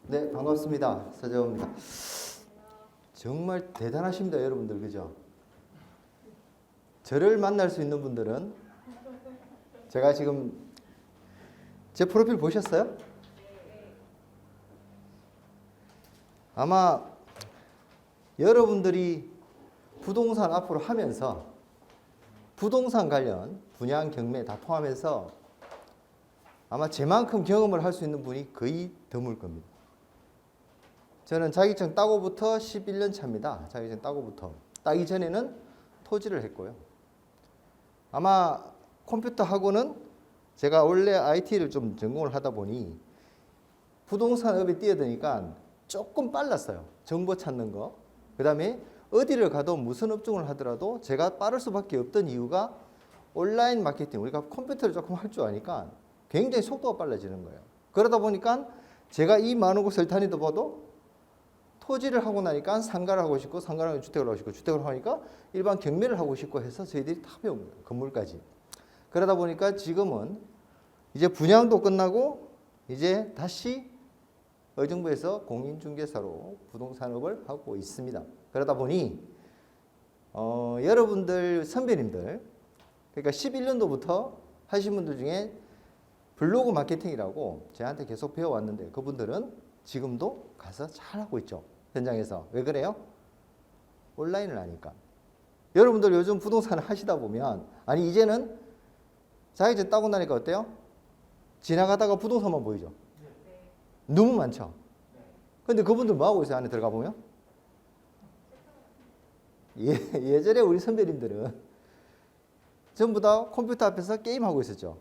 네, 반갑습니다. 서재호입니다. 정말 대단하십니다, 여러분들. 그죠? 저를 만날 수 있는 분들은 제가 지금 제 프로필 보셨어요? 아마 여러분들이 부동산 앞으로 하면서 부동산 관련 분양 경매 다 포함해서 아마 제만큼 경험을 할 수 있는 분이 거의 드물 겁니다. 저는 자격증 따고부터 11년 차입니다. 자격증 따고부터. 따기 전에는 토지를 했고요. 아마 컴퓨터 학원은 제가 원래 IT를 좀 전공을 하다 보니 부동산업에 뛰어드니까 조금 빨랐어요. 정보 찾는 거. 그 다음에 어디를 가도 무슨 업종을 하더라도 제가 빠를 수밖에 없던 이유가 온라인 마케팅, 우리가 컴퓨터를 조금 할 줄 아니까 굉장히 속도가 빨라지는 거예요. 그러다 보니까 제가 이 많은 곳을 다니다 봐도 토지를 하고 나니까 상가를 하고 싶고, 상가를 하고 주택을 하고 싶고, 주택을 하니까 일반 경매를 하고 싶고 해서 저희들이 다 배운 거예요. 건물까지. 그러다 보니까 지금은 이제 분양도 끝나고 이제 다시 의정부에서 공인중개사로 부동산업을 하고 있습니다. 그러다 보니 여러분들 선배님들, 그러니까 11년도부터 하신 분들 중에 블로그 마케팅이라고 저한테 계속 배워왔는데 그분들은 지금도 가서 잘하고 있죠. 현장에서. 왜 그래요? 온라인을 하니까. 여러분들 요즘 부동산을 하시다 보면, 아니 이제는 자격증 따고 나니까 어때요? 지나가다가 부동산만 보이죠. 너무 많죠. 근데 그분들 뭐 하고 있어요? 안에 들어가 보면? 예전에 우리 선배님들은 전부 다 컴퓨터 앞에서 게임하고 있었죠.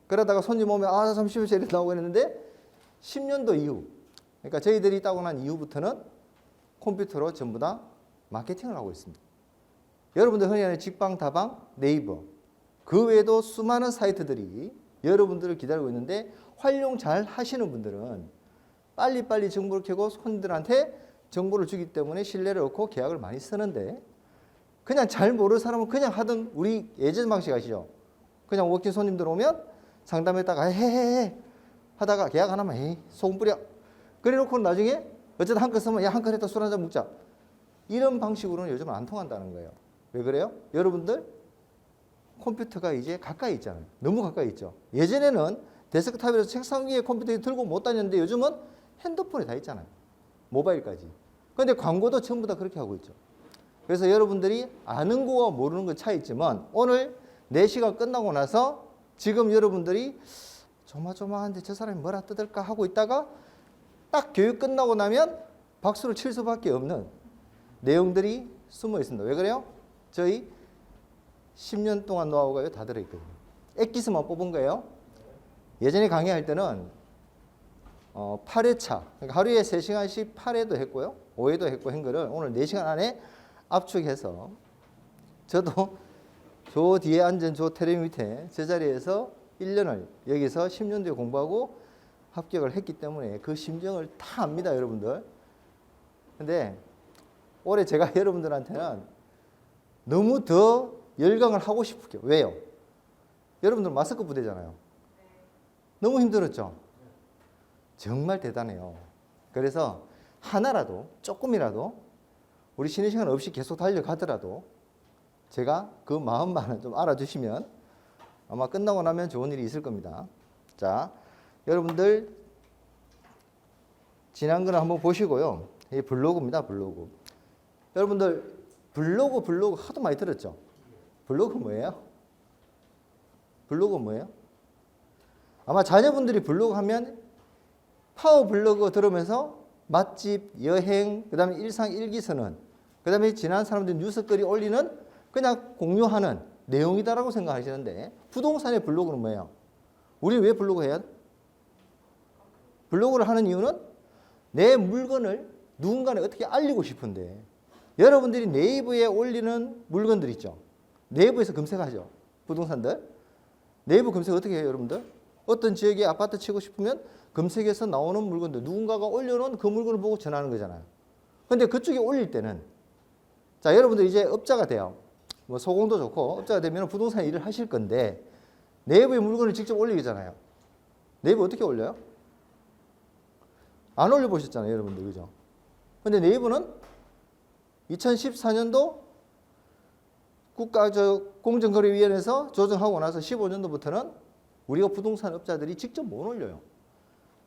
그러다가 손님 오면 아 잠시만요 이렇게 나오고 있는데 10년도 이후, 그러니까 저희들이 따고 난 이후부터는 컴퓨터로 전부 다 마케팅을 하고 있습니다. 여러분들 흔히 하는 직방, 다방, 네이버 그 외에도 수많은 사이트들이 여러분들을 기다리고 있는데 활용 잘 하시는 분들은 빨리빨리 정보를 캐고 손님들한테 정보를 주기 때문에 신뢰를 얻고 계약을 많이 쓰는데, 그냥 잘 모르는 사람은 그냥 하던 우리 예전 방식 아시죠? 그냥 워킹 손님들 오면 상담했다가 해해해 하다가 계약 하나만 해 소금 뿌려 그래 놓고 나중에 어쨌든 한 건 쓰면 야 한 건 했다 술 한잔 먹자, 이런 방식으로는 요즘은 안 통한다는 거예요. 왜 그래요? 여러분들 컴퓨터가 이제 가까이 있잖아요. 너무 가까이 있죠. 예전에는 데스크탑에서 책상 위에 컴퓨터 들고 못 다녔는데 요즘은 핸드폰에 다 있잖아요. 모바일까지. 그런데 광고도 전부 다 그렇게 하고 있죠. 그래서 여러분들이 아는 거와 모르는 건 차이 있지만 오늘 4시간 끝나고 나서 지금 여러분들이 조마조마한데 저 사람이 뭐라 뜯을까 하고 있다가 딱 교육 끝나고 나면 박수를 칠 수밖에 없는 내용들이 숨어 있습니다. 왜 그래요? 저희 10년 동안 노하우가 다 들어있거든요. 엑기스만 뽑은 거예요. 예전에 강의할 때는 8회차, 그러니까 하루에 3시간씩 8회도 했고요. 5회도 했고 한 거를 오늘 4시간 안에 압축해서 저도 저 뒤에 앉은 저 테레비 밑에 제 자리에서 1년을 여기서 10년 뒤에 공부하고 합격을 했기 때문에 그 심정을 다 압니다, 여러분들. 근데 올해 제가 여러분들한테는 너무 더 열강을 하고 싶을게요. 왜요? 여러분들 마스크 부대잖아요. 너무 힘들었죠? 정말 대단해요. 그래서 하나라도 조금이라도 우리 쉬는 시간 없이 계속 달려가더라도 제가 그 마음만은 좀 알아주시면 아마 끝나고 나면 좋은 일이 있을 겁니다. 자, 여러분들 지난 거는 한번 보시고요. 이 블로그입니다. 블로그. 여러분들 블로그 하도 많이 들었죠? 블로그 뭐예요? 블로그 뭐예요? 아마 자녀분들이 블로그 하면 파워 블로그 들으면서 맛집, 여행, 그 다음에 일상 일기서는, 그 다음에 지난 사람들 뉴스거리 올리는 그냥 공유하는 내용이다라고 생각하시는데 부동산의 블로그는 뭐예요? 우리 왜 블로그 해야 돼? 블로그를 하는 이유는 내 물건을 누군가에 어떻게 알리고 싶은데, 여러분들이 네이버에 올리는 물건들 있죠? 네이버에서 검색하죠? 부동산들. 네이버 검색 어떻게 해요, 여러분들? 어떤 지역에 아파트 치고 싶으면 검색해서 나오는 물건들, 누군가가 올려놓은 그 물건을 보고 전하는 거잖아요. 근데 그쪽에 올릴 때는, 자, 여러분들 이제 업자가 돼요. 뭐 소공도 좋고 업자가 되면 부동산 일을 하실 건데 네이버에 물건을 직접 올리잖아요. 네이버 어떻게 올려요? 안 올려보셨잖아요, 여러분들. 그죠? 근데 네이버는 2014년도 공정거래위원회에서 조정하고 나서 15년도부터는 우리가 부동산 업자들이 직접 못 올려요.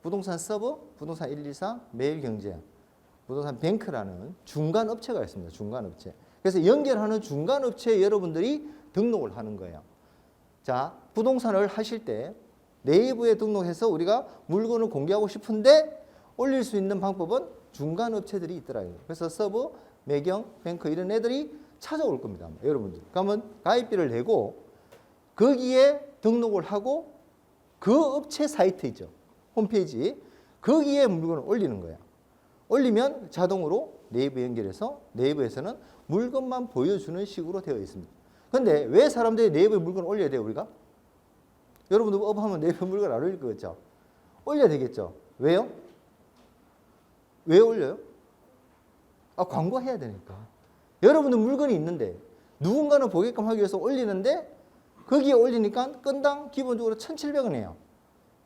부동산 서버, 부동산 124, 매일경제, 부동산 뱅크라는 중간 업체가 있습니다. 중간 업체. 그래서 연결하는 중간 업체에 여러분들이 등록을 하는 거예요. 자, 부동산을 하실 때 네이버에 등록해서 우리가 물건을 공개하고 싶은데 올릴 수 있는 방법은 중간 업체들이 있더라고요. 그래서 서버, 매경, 뱅크 이런 애들이 찾아올 겁니다. 여러분들. 그러면 가입비를 내고 거기에 등록을 하고 그 업체 사이트 있죠. 홈페이지. 거기에 물건을 올리는 거예요. 올리면 자동으로 네이버 연결해서 네이버에서는 물건만 보여주는 식으로 되어 있습니다. 근데 왜 사람들이 네이버에 물건을 올려야 돼요, 우리가? 여러분들 업하면 네이버 물건 안 올릴 거겠죠? 올려야 되겠죠? 왜요? 왜 올려요? 광고해야 되니까. 여러분들 물건이 있는데 누군가는 보게끔 하기 위해서 올리는데 거기에 올리니까 건당 기본적으로 1,700원이에요.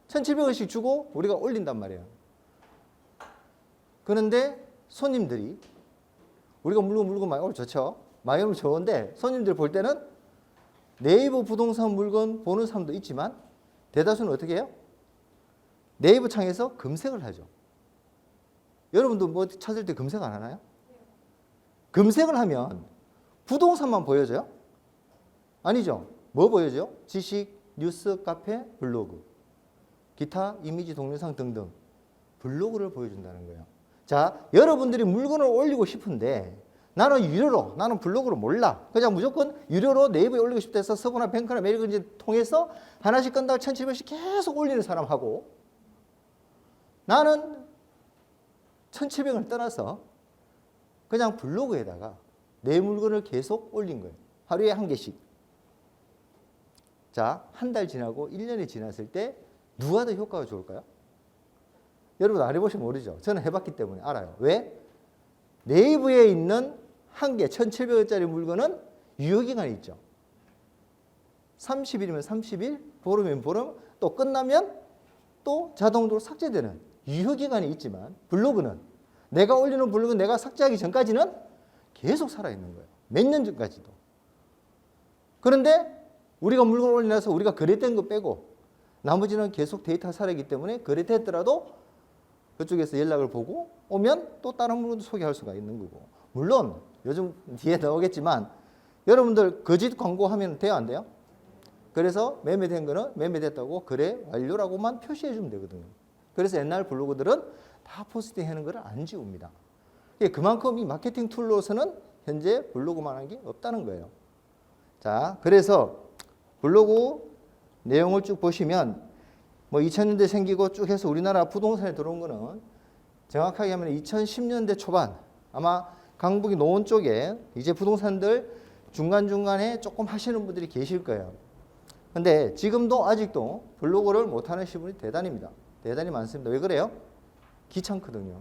1,700원씩 주고 우리가 올린단 말이에요. 그런데 손님들이 우리가 물건 많이 오면 좋죠. 많이 오면 좋은데 손님들 볼 때는 네이버 부동산 물건 보는 사람도 있지만 대다수는 어떻게 해요? 네이버 창에서 검색을 하죠. 여러분도 뭐 찾을 때 검색 안 하나요? 검색을 하면 부동산만 보여줘요? 아니죠. 뭐 보여줘요? 지식, 뉴스, 카페, 블로그, 기타, 이미지, 동영상 등등 블로그를 보여준다는 거예요. 자, 여러분들이 물건을 올리고 싶은데 나는 유료로, 나는 블로그를 몰라. 그냥 무조건 유료로 네이버에 올리고 싶다 해서 서버나 뱅크나 메일을 통해서 하나씩 건당 1,700원씩 계속 올리는 사람하고 나는 1,700원을 떠나서 그냥 블로그에다가 내 물건을 계속 올린 거예요. 하루에 한 개씩. 자, 한 달 지나고 1년이 지났을 때 누가 더 효과가 좋을까요? 여러분 안 해보시면 모르죠. 저는 해봤기 때문에 알아요. 왜? 네이버에 있는 한 개 1,700원짜리 물건은 유효기간이 있죠. 30일이면 30일, 보름이면 보름, 또 끝나면 또 자동으로 삭제되는 유효기간이 있지만 블로그는 내가 올리는 블로그는 내가 삭제하기 전까지는 계속 살아있는 거예요. 몇 년 전까지도. 그런데 우리가 물건을 올려놔서 우리가 거래된 거 빼고 나머지는 계속 데이터가 살아있기 때문에 거래됐더라도 그쪽에서 연락을 보고 오면 또 다른 물건도 소개할 수가 있는 거고. 물론 요즘 뒤에 나오겠지만 여러분들 거짓 광고하면 돼요, 안 돼요? 그래서 매매된 거는 매매됐다고 거래 완료라고만 표시해 주면 되거든요. 그래서 옛날 블로그들은 다 포스팅 하는 거를 안 지웁니다. 그만큼 이 마케팅 툴로서는 현재 블로그만 한 게 없다는 거예요. 자, 그래서 블로그 내용을 쭉 보시면 뭐 2000년대 생기고 쭉 해서 우리나라 부동산에 들어온 거는 정확하게 하면 2010년대 초반 아마 강북이 노원 쪽에 이제 부동산들 중간중간에 조금 하시는 분들이 계실 거예요. 근데 지금도 아직도 블로그를 못하는 분이 대단합니다. 대단히 많습니다. 왜 그래요? 귀찮거든요.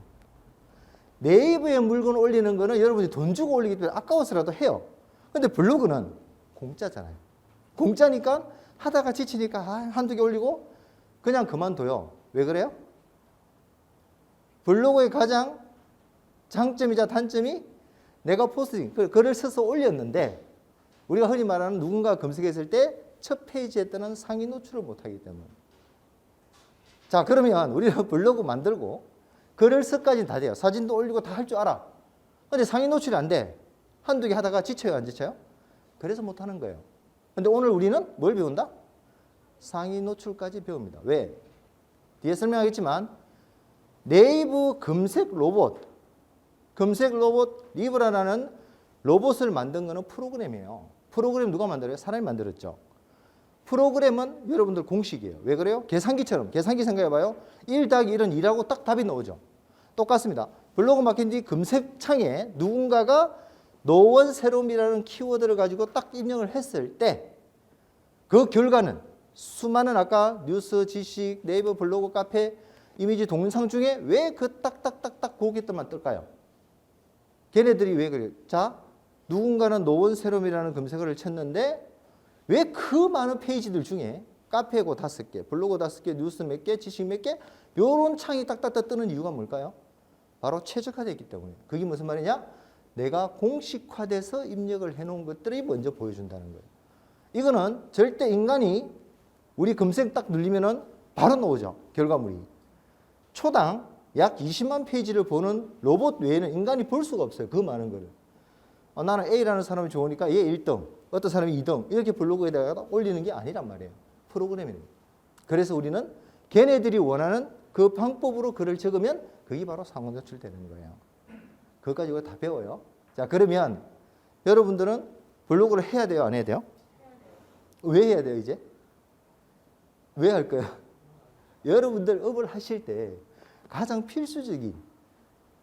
네이버에 물건 올리는 거는 여러분이 돈 주고 올리기 때문에 아까워서라도 해요. 근데 블로그는 공짜잖아요. 공짜니까 하다가 지치니까 한두 개 올리고 그냥 그만둬요. 왜 그래요? 블로그의 가장 장점이자 단점이 내가 포스팅, 글을 써서 올렸는데 우리가 흔히 말하는 누군가 검색했을 때 첫 페이지에 뜨는 상위 노출을 못하기 때문에. 자, 그러면 우리가 블로그 만들고 글을 써까지는 다 돼요. 사진도 올리고 다 할 줄 알아. 근데 상위 노출이 안 돼. 한두 개 하다가 지쳐요, 안 지쳐요? 그래서 못하는 거예요. 근데 오늘 우리는 뭘 배운다? 상위 노출까지 배웁니다. 왜? 뒤에 설명하겠지만 네이버 검색 로봇 리브라라는 로봇을 만든 거는 프로그램이에요. 프로그램 누가 만들어요? 사람이 만들었죠. 프로그램은 여러분들 공식이에요. 왜 그래요? 계산기처럼. 계산기 생각해봐요. 1 더하기 1은 2라고 딱 답이 나오죠. 똑같습니다. 블로그 마케팅 검색창에 누군가가 노원세롬이라는 키워드를 가지고 딱 입력을 했을 때 그 결과는 수많은 아까 뉴스, 지식, 네이버, 블로그, 카페, 이미지, 동영상 중에 왜 그 딱딱딱딱 고객들만 뜰까요? 걔네들이 왜 그래요? 자, 누군가는 노원세롬이라는 검색어를 쳤는데 왜 그 많은 페이지들 중에 카페고 5개, 블로그 5개, 뉴스 몇 개, 지식 몇 개 요런 창이 딱딱딱 뜨는 이유가 뭘까요? 바로 최적화되어 있기 때문에. 그게 무슨 말이냐? 내가 공식화돼서 입력을 해놓은 것들이 먼저 보여준다는 거예요. 이거는 절대 인간이 우리 검색 딱 누르면은 바로 나오죠. 결과물이. 초당 약 20만 페이지를 보는 로봇 외에는 인간이 볼 수가 없어요. 그 많은 거를. 나는 A라는 사람이 좋으니까 얘 1등, 어떤 사람이 2등 이렇게 블로그에다가 올리는 게 아니란 말이에요. 프로그램입니다. 그래서 우리는 걔네들이 원하는 그 방법으로 글을 적으면 그게 바로 상호 노출되는 거예요. 그것까지 우리가 다 배워요. 자, 그러면 여러분들은 블로그를 해야 돼요? 안 해야 돼요? 왜 해야 돼요, 이제? 왜 할까요? 여러분들 업을 하실 때 가장 필수적인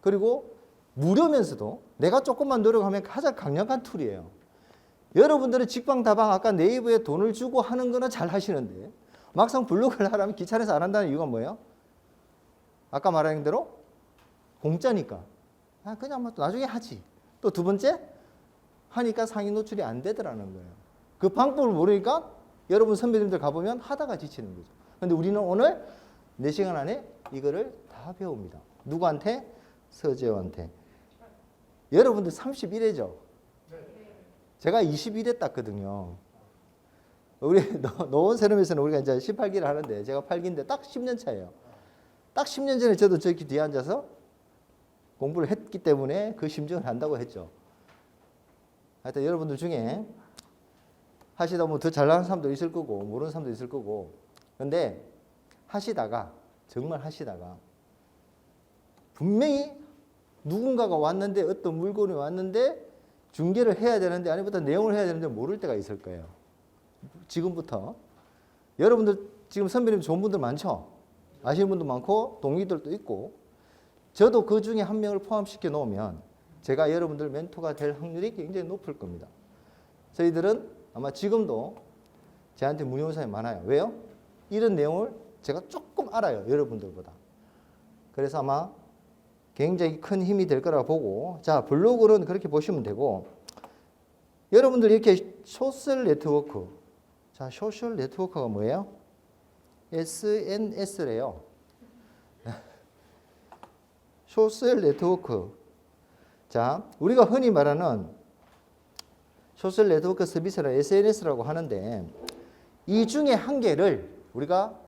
그리고 무료면서도 내가 조금만 노력하면 가장 강력한 툴이에요. 여러분들은 직방다방 아까 네이버에 돈을 주고 하는 거는 잘 하시는데 막상 블로그를 하려면 귀찮아서 안 한다는 이유가 뭐예요? 아까 말한 대로 공짜니까. 그냥 뭐 나중에 하지. 또 두 번째 하니까 상위 노출이 안 되더라는 거예요. 그 방법을 모르니까 여러분 선배님들 가보면 하다가 지치는 거죠. 근데 우리는 오늘 4시간 안에 이거를 다 배웁니다. 누구한테? 서재호한테. 여러분들 31회죠? 제가 21회 땄거든요. 우리 노원 세럼에서는 우리가 이제 18기를 하는데 제가 8기인데 딱 10년 차예요. 딱 10년 전에 저도 저기 뒤에 앉아서 공부를 했기 때문에 그 심정을 한다고 했죠. 하여튼 여러분들 중에 하시다 보면 더 잘나는 사람도 있을 거고 모르는 사람도 있을 거고 근데 하시다가 정말 하시다가 분명히 누군가가 왔는데 어떤 물건이 왔는데 중계를 해야 되는데 아니부터 내용을 해야 되는데 모를 때가 있을 거예요. 지금부터 여러분들 지금 선배님 좋은 분들 많죠? 아시는 분도 많고 동기들도 있고 저도 그 중에 한 명을 포함시켜 놓으면 제가 여러분들 멘토가 될 확률이 굉장히 높을 겁니다. 저희들은 아마 지금도 저한테 문의 온 사람이 많아요. 왜요? 이런 내용을 제가 조금 알아요. 여러분들보다. 그래서 아마 굉장히 큰 힘이 될 거라고 보고 자 블로그는 그렇게 보시면 되고 여러분들 이렇게 소셜 네트워크 자 소셜 네트워크가 뭐예요? SNS래요. 소셜 네트워크 자 우리가 흔히 말하는 소셜 네트워크 서비스는 SNS라고 하는데 이 중에 한 개를 우리가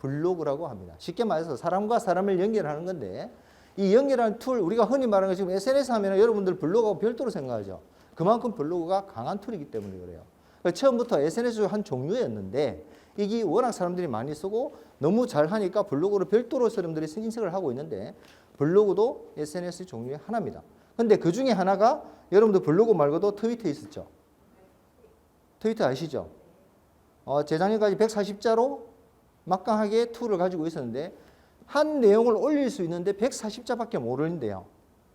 블로그라고 합니다. 쉽게 말해서 사람과 사람을 연결하는 건데 이 연결하는 툴 우리가 흔히 말하는 거 지금 SNS 하면 여러분들 블로그하고 별도로 생각하죠. 그만큼 블로그가 강한 툴이기 때문에 그래요. 처음부터 SNS 한 종류였는데 이게 워낙 사람들이 많이 쓰고 너무 잘하니까 블로그를 별도로 사람들이 인식을 하고 있는데 블로그도 SNS 종류의 하나입니다. 근데 그 중에 하나가 여러분들 블로그 말고도 트위터 있었죠. 트위터 아시죠? 재작년까지 140자로 막강하게 툴을 가지고 있었는데 한 내용을 올릴 수 있는데 140자밖에 못 올린대요.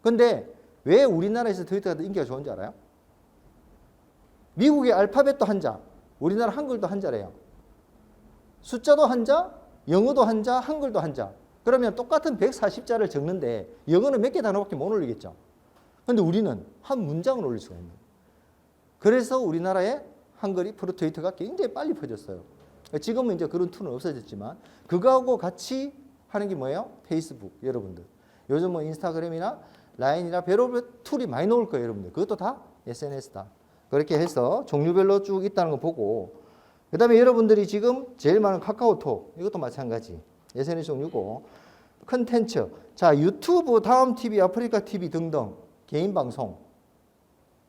근데 왜 우리나라에서 트위터가 더 인기가 좋은지 알아요? 미국의 알파벳도 한자, 우리나라 한글도 한자래요. 숫자도 한자, 영어도 한자, 한글도 한자. 그러면 똑같은 140자를 적는데 영어는 몇 개 단어밖에 못 올리겠죠. 근데 우리는 한 문장을 올릴 수가 있는 거예요. 그래서 우리나라의 한글이 트위터가 굉장히 빨리 퍼졌어요. 지금은 이제 그런 툴은 없어졌지만 그거하고 같이 하는 게 뭐예요? 페이스북 여러분들. 요즘 뭐 인스타그램이나 라인이나 별의별 툴이 많이 나올 거예요, 여러분들. 그것도 다 SNS다. 그렇게 해서 종류별로 쭉 있다는 거 보고 그다음에 여러분들이 지금 제일 많은 카카오톡 이것도 마찬가지. SNS 종류고 컨텐츠. 자, 유튜브, 다음 TV, 아프리카 TV 등등 개인 방송.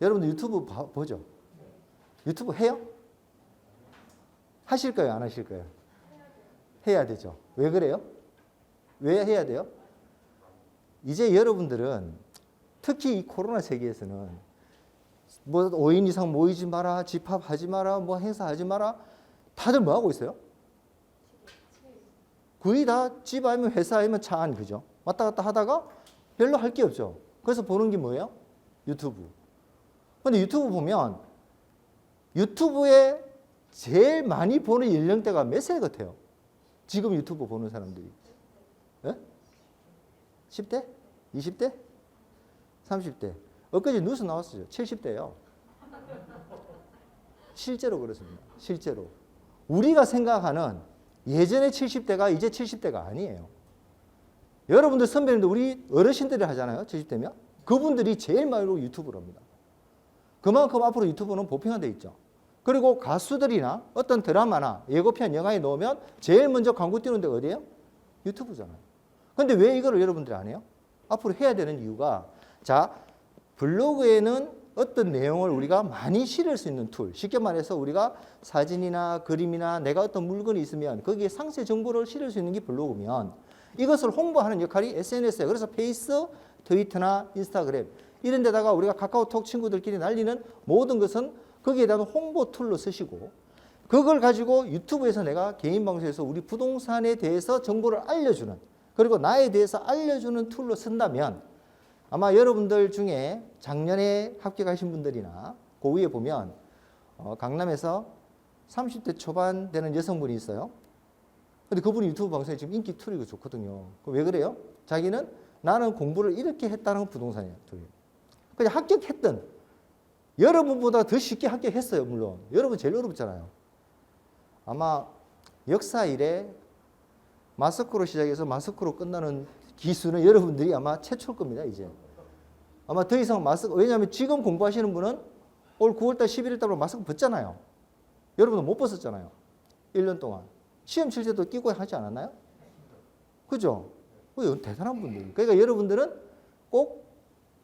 여러분들 유튜브 보죠? 유튜브 해요? 하실 거예요? 안 하실 거예요? 해야 되죠. 왜 그래요? 왜 해야 돼요? 이제 여러분들은 특히 이 코로나 세계에서는 뭐 5인 이상 모이지 마라, 집합하지 마라, 뭐 행사하지 마라. 다들 뭐 하고 있어요? 거의 다 집 아니면 회사 아니면 차 안 그죠? 왔다 갔다 하다가 별로 할 게 없죠. 그래서 보는 게 뭐예요? 유튜브. 근데 유튜브 보면 유튜브에 제일 많이 보는 연령대가 몇 살 같아요? 지금 유튜브 보는 사람들이. 예? 10대? 20대? 30대? 엊그제 뉴스 나왔어요. 70대예요. 실제로 그렇습니다. 실제로. 우리가 생각하는 예전의 70대가 이제 70대가 아니에요. 여러분들 선배님들 우리 어르신들이 하잖아요. 70대면. 그분들이 제일 많이 유튜브를 합니다. 그만큼 앞으로 유튜브는 보편화되어 있죠. 그리고 가수들이나 어떤 드라마나 예고편 영화에 넣으면 제일 먼저 광고 띄우는 데가 어디예요? 유튜브잖아요. 근데 왜 이거를 여러분들이 안 해요? 앞으로 해야 되는 이유가 자, 블로그에는 어떤 내용을 우리가 많이 실을 수 있는 툴, 쉽게 말해서 우리가 사진이나 그림이나 내가 어떤 물건이 있으면 거기에 상세 정보를 실을 수 있는 게 블로그면 이것을 홍보하는 역할이 SNS예요. 그래서 페이스, 트위터나 인스타그램 이런 데다가 우리가 카카오톡 친구들끼리 날리는 모든 것은 거기에 대한 홍보 툴로 쓰시고 그걸 가지고 유튜브에서 내가 개인 방송에서 우리 부동산에 대해서 정보를 알려주는 그리고 나에 대해서 알려주는 툴로 쓴다면 아마 여러분들 중에 작년에 합격하신 분들이나 그 위에 보면 강남에서 30대 초반 되는 여성분이 있어요. 근데 그분이 유튜브 방송에 지금 인기 툴이고 좋거든요. 왜 그래요? 자기는 나는 공부를 이렇게 했다는 부동산이에요. 그냥 합격했던 여러분보다 더 쉽게 합격했어요. 물론 여러분 제일 어렵잖아요. 아마 역사 이래 마스크로 시작해서 마스크로 끝나는 기수는 여러분들이 아마 최초일 겁니다. 이제 아마 더 이상 마스크 왜냐하면 지금 공부하시는 분은 올 9월달 11월달로 마스크 벗잖아요. 여러분은 못 벗었잖아요. 1년 동안 시험 칠 때도 끼고 하지 않았나요? 그죠? 대단한 분들. 그러니까 여러분들은 꼭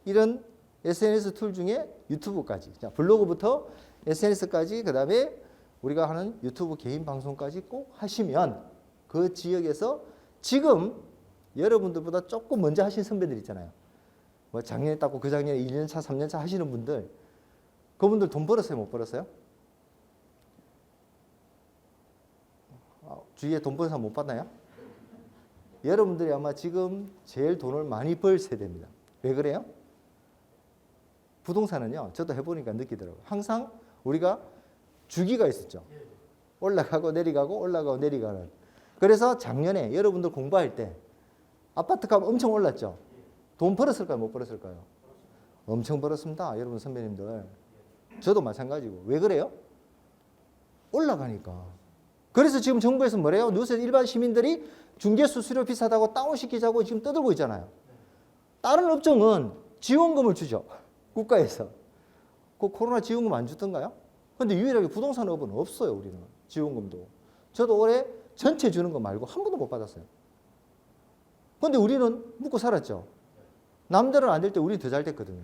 이런 SNS 툴 중에 유튜브까지, 자, 블로그부터 SNS까지, 그 다음에 우리가 하는 유튜브 개인 방송까지 꼭 하시면 그 지역에서 지금 여러분들보다 조금 먼저 하신 선배들 있잖아요. 뭐 작년에 땄고 그 작년에 1년차, 3년차 하시는 분들, 그분들 돈 벌었어요? 못 벌었어요? 주위에 돈 버는 사람 못 봤나요? 여러분들이 아마 지금 제일 돈을 많이 벌 세대입니다. 왜 그래요? 부동산은요, 저도 해보니까 느끼더라고요. 항상 우리가 주기가 있었죠. 올라가고 내려가고 올라가고 내려가는. 그래서 작년에 여러분들 공부할 때 아파트 값 엄청 올랐죠. 돈 벌었을까요? 못 벌었을까요? 엄청 벌었습니다. 여러분 선배님들. 저도 마찬가지고. 왜 그래요? 올라가니까. 그래서 지금 정부에서 뭐래요? 뉴스에 일반 시민들이 중개수수료 비싸다고 다운시키자고 지금 떠들고 있잖아요. 다른 업종은 지원금을 주죠. 국가에서. 그 코로나 지원금 안 주던가요? 근데 유일하게 부동산업은 없어요. 우리는. 지원금도. 저도 올해 전체 주는 거 말고 한 번도 못 받았어요. 근데 우리는 묵고 살았죠. 남들은 안 될 때 우리는 더 잘 됐거든요.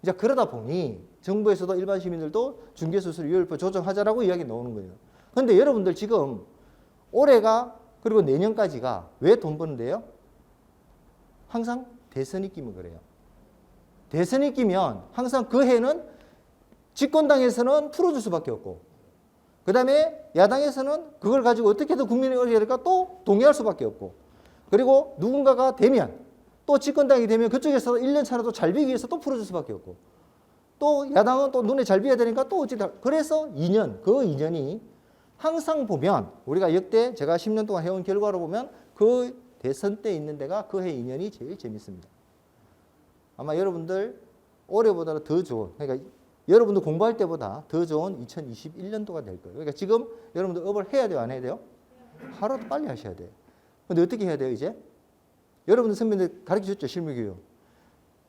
이제 그러다 보니 정부에서도 일반 시민들도 중개수수료 유율표 조정하자라고 이야기 나오는 거예요. 근데 여러분들 지금 올해가 그리고 내년까지가 왜 돈 버는데요? 항상 대선이 끼면 그래요. 대선이 끼면 항상 그 해는 집권당에서는 풀어줄 수밖에 없고 그 다음에 야당에서는 그걸 가지고 어떻게든 국민이 어려야 될까 또 동의할 수밖에 없고 그리고 누군가가 되면 또 집권당이 되면 그쪽에서 1년 차라도 잘 비기 위해서 또 풀어줄 수밖에 없고 또 야당은 또 눈에 잘 비어야 되니까 또 어찌다 그래서 2년 그 2년이 항상 보면 우리가 역대 제가 10년 동안 해온 결과로 보면 그 대선 때 있는 데가 그 해 2년이 제일 재밌습니다. 아마 여러분들 올해보다 더 좋은 그러니까 여러분들 공부할 때보다 더 좋은 2021년도가 될 거예요. 그러니까 지금 여러분들 업을 해야 돼요? 안 해야 돼요? 하루도 빨리 하셔야 돼요. 근데 어떻게 해야 돼요 이제? 여러분들 선배들 가르쳐줬죠 실무교육.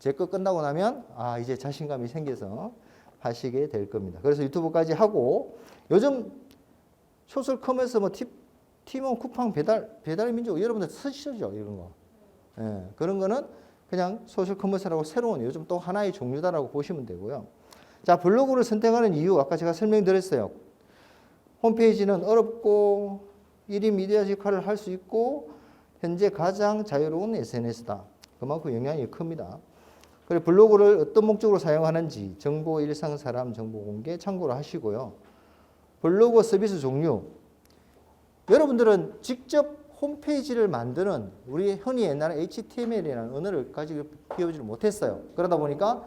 제 거 끝나고 나면 이제 자신감이 생겨서 하시게 될 겁니다. 그래서 유튜브까지 하고 요즘 소셜 커머스 뭐 티몬 쿠팡 배달 민족 여러분들 쓰시죠 이런 거. 예, 그런 거는 그냥 소셜 커머스라고 새로운 요즘 또 하나의 종류다라고 보시면 되고요. 자, 블로그를 선택하는 이유 아까 제가 설명드렸어요. 홈페이지는 어렵고 1인 미디어 역할을 할 수 있고 현재 가장 자유로운 SNS다. 그만큼 영향이 큽니다. 그리고 블로그를 어떤 목적으로 사용하는지 정보 일상 사람 정보 공개 참고를 하시고요. 블로그 서비스 종류 여러분들은 직접 홈페이지를 만드는 우리 흔히 옛날에 HTML이라는 언어를 가지고 배우지를 못했어요. 그러다 보니까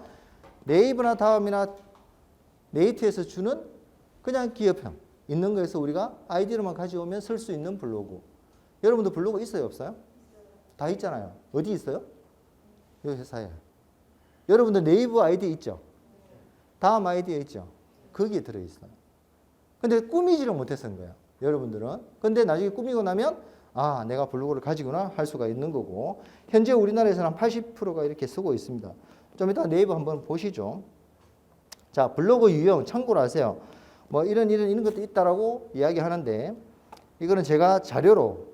네이버나 다음이나 네이트에서 주는 그냥 기업형 있는 거에서 우리가 아이디어만 가져오면 쓸 수 있는 블로그. 여러분들 블로그 있어요 없어요? 다 있잖아요. 어디 있어요? 여기 회사에. 여러분들 네이버 아이디 있죠? 다음 아이디에 있죠? 거기에 들어있어요. 근데 꾸미지를 못해서 그런 거예요. 여러분들은. 근데 나중에 꾸미고 나면 아, 내가 블로그를 가지구나 할 수가 있는 거고, 현재 우리나라에서는 한 80%가 이렇게 쓰고 있습니다. 좀 이따 네이버 한번 보시죠. 자, 블로그 유형 참고로 하세요. 뭐 이런 것도 있다라고 이야기하는데, 이거는 제가 자료로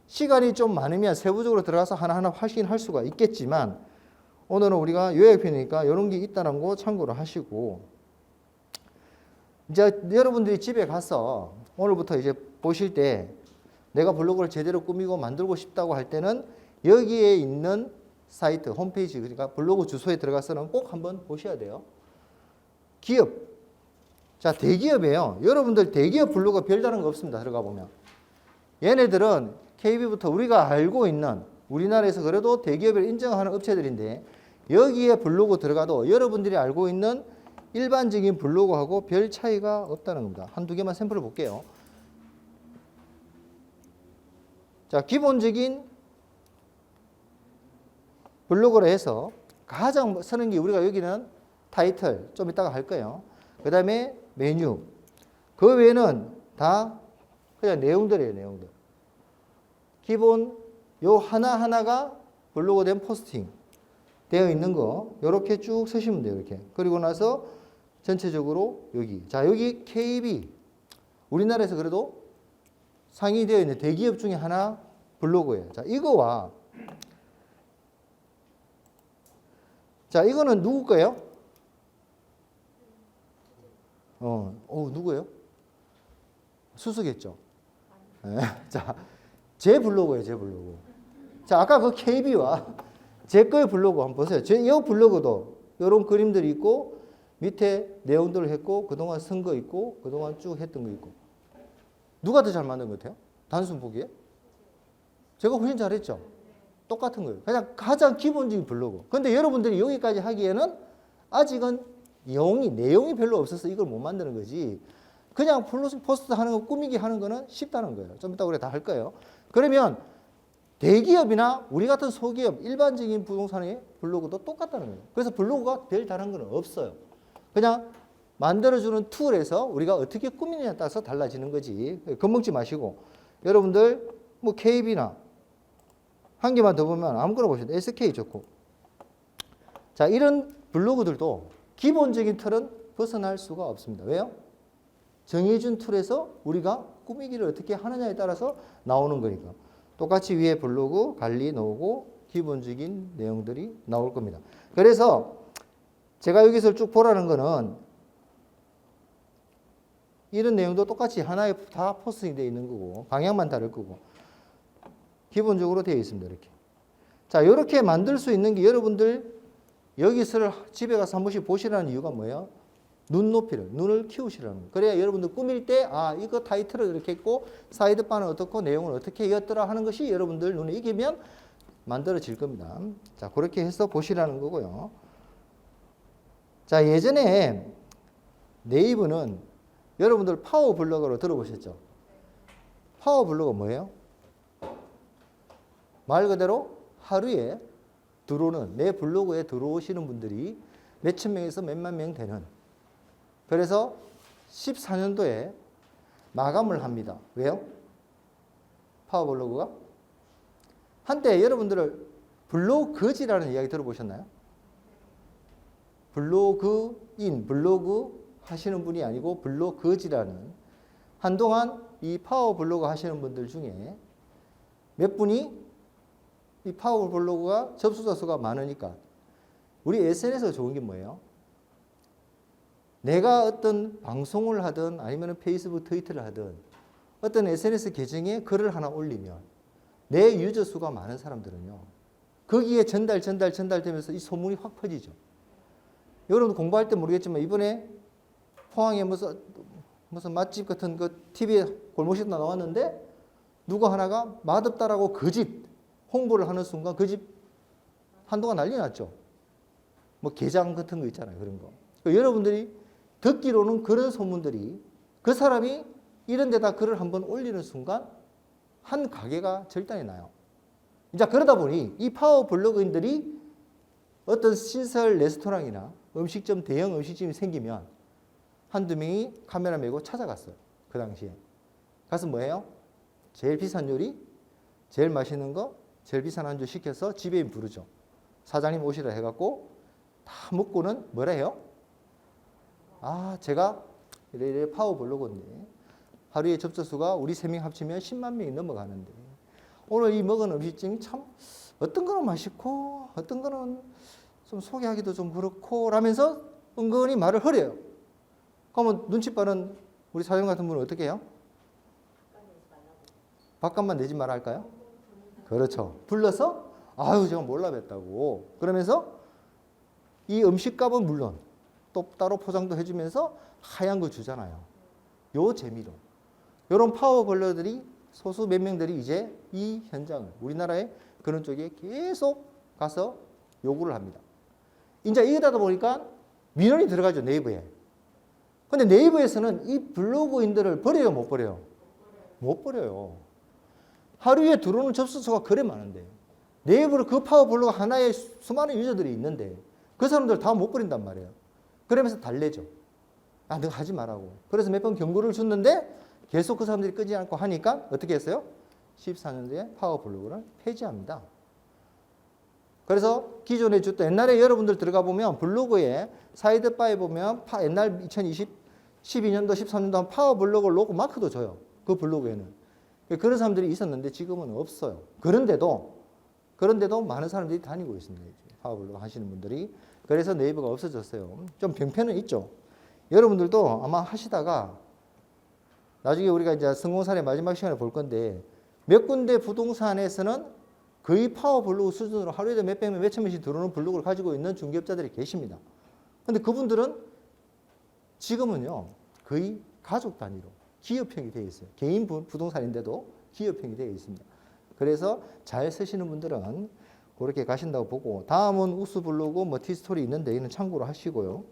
시간이 좀 많으면 세부적으로 들어가서 하나하나 확인할 수가 있겠지만, 오늘은 우리가 요약편이니까 이런 게 있다는 거 참고로 하시고, 이제 여러분들이 집에 가서 오늘부터 이제 보실 때 내가 블로그를 제대로 꾸미고 만들고 싶다고 할 때는 여기에 있는 사이트, 홈페이지, 그러니까 블로그 주소에 들어가서는 꼭 한번 보셔야 돼요. 기업. 자, 대기업이에요. 여러분들 대기업 블로그 별다른 거 없습니다. 들어가 보면. 얘네들은 KB부터 우리가 알고 있는 우리나라에서 그래도 대기업을 인정하는 업체들인데, 여기에 블로그 들어가도 여러분들이 알고 있는 일반적인 블로그하고 별 차이가 없다는 겁니다. 한두 개만 샘플을 볼게요. 자, 기본적인 블로그로 해서 가장 쓰는 게 우리가 여기는 타이틀, 좀 이따가 할 거예요. 그 다음에 메뉴. 그 외에는 다 그냥 내용들이에요, 내용들. 기본 요 하나하나가 블로그 된 포스팅 되어 있는 거, 요렇게 쭉 쓰시면 돼요, 이렇게. 그리고 나서 전체적으로 여기. 자, 여기 KB. 우리나라에서 그래도 상위되어 있는 대기업 중에 하나 블로그예요. 자, 이거와, 자, 이거는 누구 거예요? 누구예요? 수수겠죠? 네. 자, 제 블로그예요, 제 블로그. 자, 아까 그 KB와 제 거의 블로그 한번 보세요. 이 블로그도 이런 그림들이 있고, 밑에 내용들을 했고, 그동안 쓴 거 있고, 그동안 쭉 했던 거 있고. 누가 더 잘 만든 것 같아요? 단순 보기에? 제가 훨씬 잘했죠? 똑같은 거예요. 그냥 가장 기본적인 블로그. 근데 여러분들이 여기까지 하기에는 아직은 내용이 별로 없어서 이걸 못 만드는 거지. 그냥 포스트 하는 거, 꾸미기 하는 거는 쉽다는 거예요. 좀 이따 우리가 다 할 거예요. 그러면 대기업이나 우리 같은 소기업, 일반적인 부동산의 블로그도 똑같다는 거예요. 그래서 블로그가 별 다른 건 없어요. 그냥 만들어주는 툴에서 우리가 어떻게 꾸미느냐에 따라서 달라지는 거지. 겁먹지 마시고. 여러분들 뭐 KB나 한 개만 더 보면 아무거나 보셔도 SK 좋고. 자, 이런 블로그들도 기본적인 틀은 벗어날 수가 없습니다. 왜요? 정해준 툴에서 우리가 꾸미기를 어떻게 하느냐에 따라서 나오는 거니까. 똑같이 위에 블로그 관리 나오고 기본적인 내용들이 나올 겁니다. 그래서 제가 여기서 쭉 보라는 거는 이런 내용도 똑같이 하나에 다 포스팅이 되어 있는 거고, 방향만 다를 거고, 기본적으로 되어 있습니다. 이렇게. 자, 이렇게 만들 수 있는 게 여러분들 여기서 집에 가서 한 번씩 보시라는 이유가 뭐예요? 눈을 키우시라는 거예요. 그래야 여러분들 꾸밀 때, 아, 이거 타이틀을 이렇게 했고, 사이드바는 어떻고, 내용을 어떻게 이었더라 하는 것이 여러분들 눈에 익으면 만들어질 겁니다. 자, 그렇게 해서 보시라는 거고요. 자, 예전에 네이버는 여러분들 파워 블로거로 들어보셨죠? 파워 블로거 뭐예요? 말 그대로 하루에 들어오는, 내 블로그에 들어오시는 분들이 몇천 명에서 몇만 명 되는. 그래서 14년도에 마감을 합니다. 왜요? 파워 블로그가? 한때 여러분들 블로그지라는 이야기 들어보셨나요? 블로그 하시는 분이 아니고 블로그지라는, 한동안 이 파워 블로그 하시는 분들 중에 몇 분이 이 파워 블로그가 접수자 수가 많으니까, 우리 SNS가 좋은 게 뭐예요? 내가 어떤 방송을 하든 아니면 페이스북, 트위터를 하든 어떤 SNS 계정에 글을 하나 올리면 내 유저 수가 많은 사람들은요, 거기에 전달되면서 이 소문이 확 퍼지죠. 여러분 공부할 때 모르겠지만 이번에 포항에 무슨 맛집 같은 그 TV에 골목식당 나왔는데 누가 하나가 맛없다라고 그 집 홍보를 하는 순간 그 집 한동안 난리 났죠. 뭐 게장 같은 거 있잖아요. 그런 거. 여러분들이 듣기로는 그런 소문들이, 그 사람이 이런 데다 글을 한번 올리는 순간 한 가게가 절단이 나요. 이제 그러다 보니 이 파워 블로그인들이 어떤 시설 레스토랑이나 음식점, 대형 음식점이 생기면 한두 명이 카메라 메고 찾아갔어요. 그 당시에. 가서 뭐해요? 제일 비싼 요리, 제일 맛있는 거, 제일 비싼 안주 시켜서 지배인 부르죠. 사장님 오시라 해갖고 다 먹고는 뭐라 해요? 아, 제가 이래 파워블로그인데 하루에 접수수가 우리 3명 합치면 10만 명이 넘어가는데 오늘 이 먹은 음식점이 참 어떤 거는 맛있고 어떤 거는 좀 소개하기도 좀 그렇고 라면서 은근히 말을 흐려요. 그러면 눈치 빠른 우리 사장 같은 분은 어떻게 해요? 밥값만 내지 말아 할까요? 그렇죠. 불러서 아유 제가 몰라 뵀다고 그러면서 이 음식값은 물론 또 따로 포장도 해주면서 하얀 거 주잖아요. 요 재미로 이런 파워블러들이 소수 몇 명들이 이제 이 현장을 우리나라의 그런 쪽에 계속 가서 요구를 합니다. 이제 이러다 보니까 민원이 들어가죠. 네이버에. 근데 네이버에서는 이 블로그인들을 버려요? 못 버려요? 못 버려요. 하루에 들어오는 접수수가 그래 많은데 네이버로 그 파워블로그 하나에 수많은 유저들이 있는데 그 사람들 다 못 버린단 말이에요. 그러면서 달래죠. 아, 너 하지 말라고. 그래서 몇 번 경고를 줬는데 계속 그 사람들이 끄지 않고 하니까 어떻게 했어요? 14년도에 파워블로그를 폐지합니다. 그래서 기존에 줬던 옛날에 여러분들 들어가 보면 블로그에 사이드바에 보면 옛날 2012년도 13년도 한 파워블로그 로고 마크도 줘요. 그 블로그에는. 그런 사람들이 있었는데 지금은 없어요. 그런데도 많은 사람들이 다니고 있습니다. 파워블로그 하시는 분들이. 그래서 네이버가 없어졌어요. 좀 병폐는 있죠. 여러분들도 아마 하시다가 나중에 우리가 이제 성공사례 마지막 시간에 볼 건데 몇 군데 부동산에서는 거의 파워블로그 수준으로 하루에 몇백 명, 몇천 명씩 들어오는 블로그를 가지고 있는 중개업자들이 계십니다. 근데 그분들은 지금은요 거의 가족 단위로 기업형이 되어 있어요. 개인 부동산인데도 기업형이 되어 있습니다. 그래서 잘 쓰시는 분들은 그렇게 가신다고 보고 다음은 우수 블로그, 티스토리 있는데 이는 참고로 하시고요.